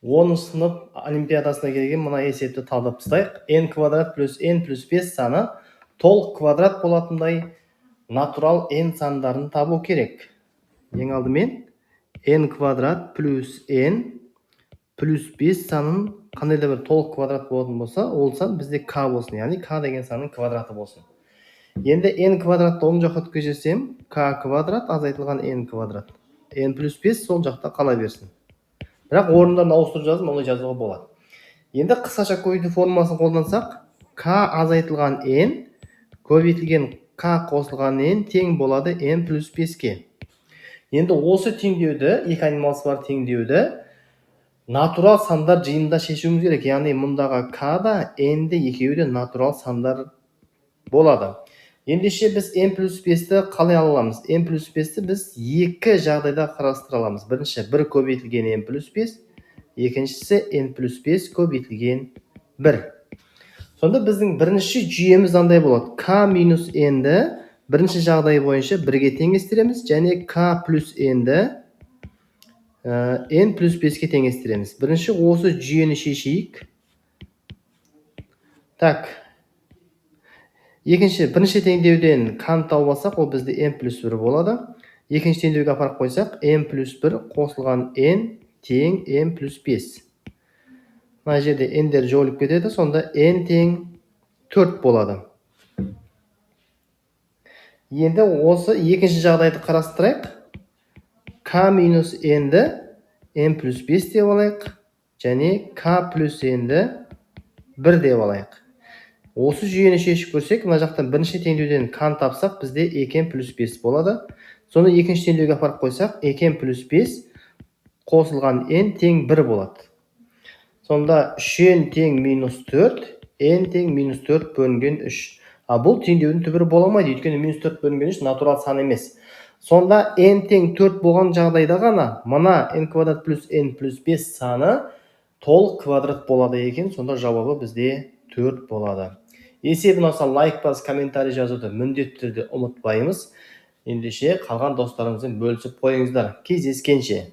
10 сынып олимпиадасына келген мына есепті талдап тастайық. N квадрат плюс N плюс 5 саны толық квадрат болатындай натурал N сандарын табу керек. Ең алдымен N квадрат плюс N плюс 5 санын қандай да бір толық квадрат болатын болса, ол сан бізде K болсын, яғни K деген санның квадраты болсын. Енді N квадратты оң жаққа көшірсем, K квадрат азайтылған N квадрат. N плюс 5 сол жақта қала берсін. Бірақ орындарын ауыстырып жазып, оны жазуға болады. Енді қысқаша көбейту формуласын қолдансақ, K азайтылған N көбейтілген K қосылған N тең болады N плюс 5-ке. Енді осы теңдеуді, екі айнымалысы бар теңдеуді натурал сандар жиынында шешуіміз керек. Яғни мұндағы K да N де екеуі де натурал сандар болады. Ендеше біз N плюс 5-ті қалай аламыз? N плюс 5-ті біз екі жағдайда қарастыра аламыз. Бірінші, бір көбейтілген N плюс 5, екіншісі N плюс 5 көбейтілген 1. Сонда біздің бірінші жүйеміз андай болады. K минус N-ді бірінші жағдай бойынша 1-ге теңестіреміз, және K плюс N-ді N плюс 5-ке теңестіреміз. Бірінші осы жүйені шешейік. Так. Бірінші теңдеуден K-ны тауып алсақ, ол бізде N плюс 1 болады. Екінші теңдеуге апарып қойсақ, N плюс 1 қосылған N тең N плюс 5. Мына жерде N-дер жойылып кетеді, сонда N тең 4 болады. Енді осы екінші жағдайды қарастырайық. K минус N-ді N плюс 5 деп алайық, және K плюс N-ді 1 деп алайық. Осы жүйені шешіп көрсек, мына жақтан бірінші теңдеуден K-ны тапсақ, бізде 2N плюс 5 болады. Соны екінші теңдеуге апарып қойсақ, 2N плюс 5 қосылған N тең 1 болады. Сонда 3N тең минус 4, N тең минус 4 бөлінген 3. Бұл теңдеудің түбірі боламайды, өйткені минус 4 бөлінген 3 натурал сан емес. Сонда N тең 4 болған жағдайда ғана, мына N квадрат плюс N плюс 5 саны толық квадрат болады екен, сонда жауабы бізде 4 болады. Есебін алса лайк басып, комментарий жазуды міндетті түрде ұмытпаймыз. Ендеше қалған достарыңызбен бөлісіп қойыңыздар. Кездескенше.